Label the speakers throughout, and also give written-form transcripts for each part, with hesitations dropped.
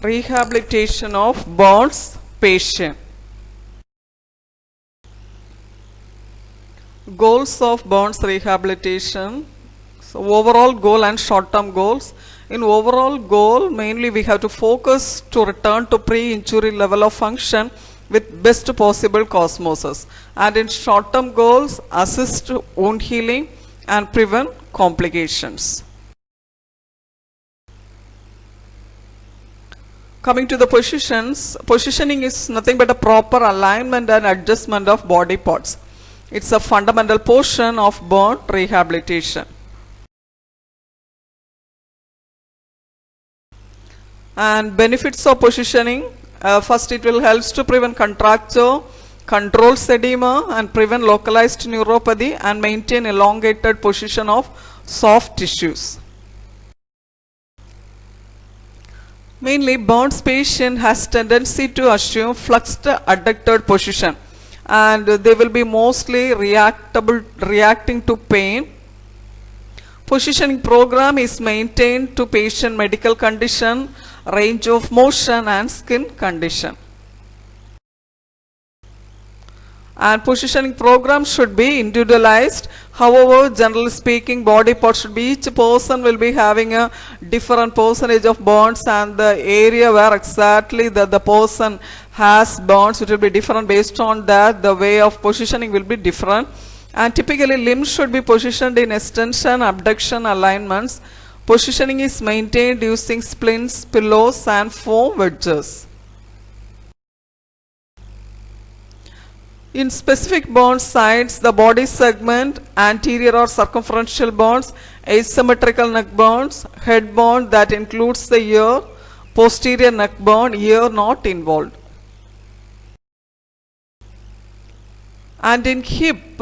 Speaker 1: Rehabilitation of burns patient. Goals of burns rehabilitation. So overall goal and short-term goals. In overall goal, mainly we have to focus to return to pre-injury level of function with best possible cosmosis. And in short-term goals, assist wound healing and prevent complications. Coming to the positions, positioning is nothing but a proper alignment and adjustment of body parts. It's a fundamental portion of burn rehabilitation. And benefits of positioning, first it will help to prevent contracture, controls edema and prevent localized neuropathy and maintain elongated position of soft tissues. Mainly burns patient has tendency to assume flexed adducted position and they will be mostly reacting to pain. Positioning program is maintained to patient medical condition, range of motion and skin condition. And positioning program should be individualized. However, generally speaking, body parts should be, each person will be having a different percentage of burns and the area where exactly the person has burns, it will be different. Based on that, the way of positioning will be different. And typically limbs should be positioned in extension, abduction alignments. Positioning is maintained using splints, pillows and foam wedges. In specific burn sites, the body segment, anterior or circumferential burns, asymmetrical neck burns, head burn that includes the ear, posterior neck burn, ear not involved. And in hip,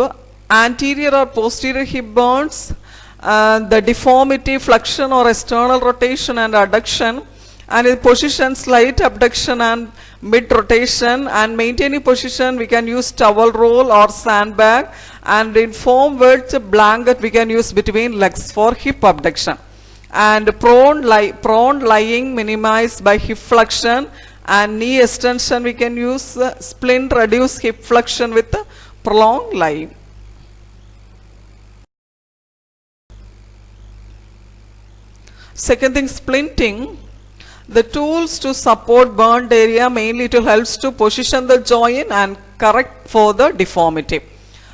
Speaker 1: anterior or posterior hip burns, the deformity, flexion or external rotation and adduction, and in position slight abduction and mid rotation, and maintaining position we can use towel roll or sandbag, and in foam wedge blanket we can use between legs for hip abduction, and prone lying minimized by hip flexion, and knee extension we can use splint reduce hip flexion with prolonged lying. Second thing, splinting. The tools to support burned area, mainly to helps to position the joint and correct for the deformity.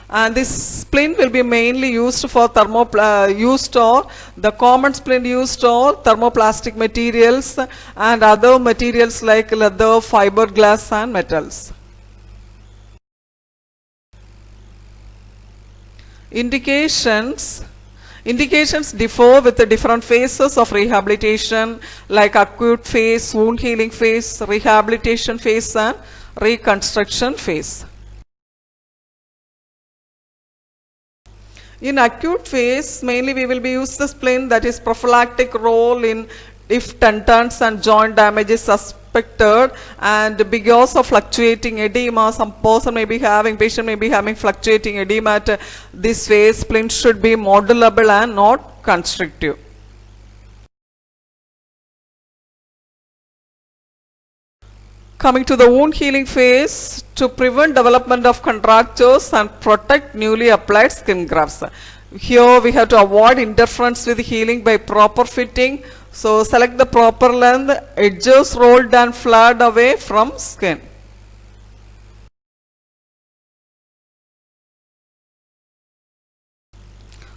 Speaker 1: And this splint will be mainly used for the common splint used or thermoplastic materials and other materials like leather, fiberglass and metals. Indications differ with the different phases of rehabilitation like acute phase, wound healing phase, rehabilitation phase and reconstruction phase. In acute phase, mainly we will be use the splint, that is prophylactic role in if tendons and joint damage is suspected, and because of fluctuating edema, patient may be having fluctuating edema at this phase, splint should be modulable and not constrictive. Coming to the wound healing phase, to prevent development of contractures and protect newly applied skin grafts. Here we have to avoid interference with healing by proper fitting. So select the proper length, edges rolled and flared away from skin.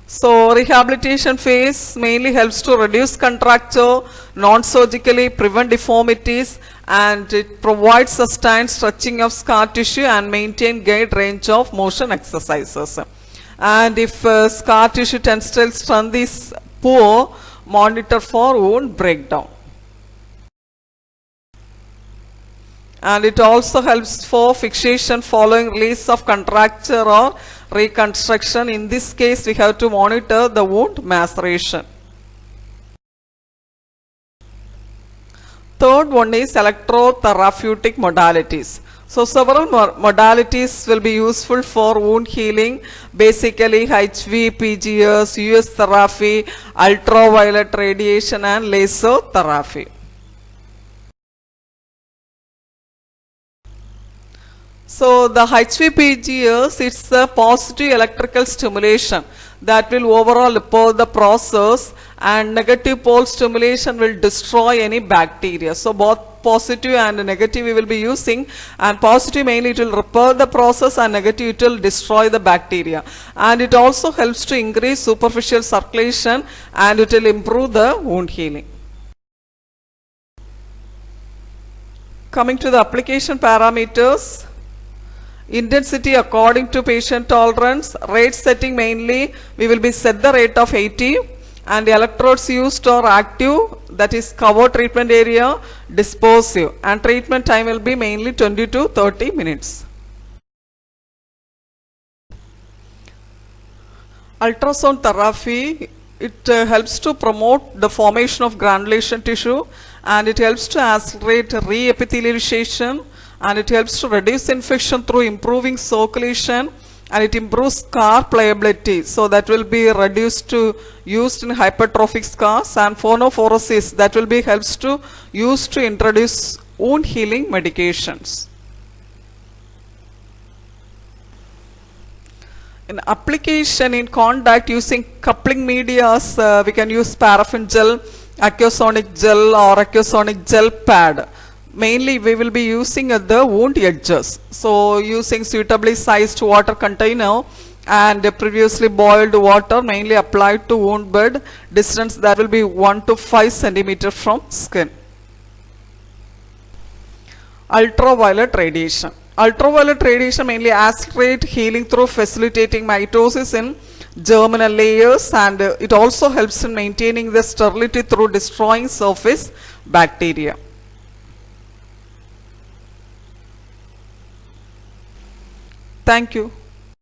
Speaker 1: So rehabilitation phase mainly helps to reduce contracture, non-surgically prevent deformities, and it provides sustained stretching of scar tissue and maintain great range of motion exercises. And if scar tissue tensile strength is poor, monitor for wound breakdown. And it also helps for fixation following release of contracture or reconstruction. In this case, we have to monitor the wound maceration. Third one is electrotherapeutic modalities. So several modalities will be useful for wound healing, basically HV, PGS, US therapy, ultraviolet radiation and laser therapy. So the HVPGs, it's a positive electrical stimulation that will overall repel the process, and negative pole stimulation will destroy any bacteria. So both positive and negative we will be using, and positive mainly it will repel the process, and negative it will destroy the bacteria. And it also helps to increase superficial circulation, and it will improve the wound healing. Coming to the application parameters, intensity according to patient tolerance, rate setting mainly we will be set the rate of 80, and the electrodes used are active, that is cover treatment area, dispersive, and treatment time will be mainly 20 to 30 minutes. Ultrasound therapy, it helps to promote the formation of granulation tissue, and it helps to accelerate reepithelialization, and it helps to reduce infection through improving circulation, and it improves scar pliability, so that will be reduced to used in hypertrophic scars, and phonophoresis, that will be helps to use to introduce wound healing medications. In application in contact using coupling medias, we can use paraffin gel, acusonic gel, or acusonic gel pad. Mainly we will be using at the wound edges. So using suitably sized water container and previously boiled water mainly applied to wound bed, distance that will be 1 to 5 centimeter from skin. Ultraviolet radiation. Ultraviolet radiation mainly accelerate healing through facilitating mitosis in germinal layers, and it also helps in maintaining the sterility through destroying surface bacteria. Thank you.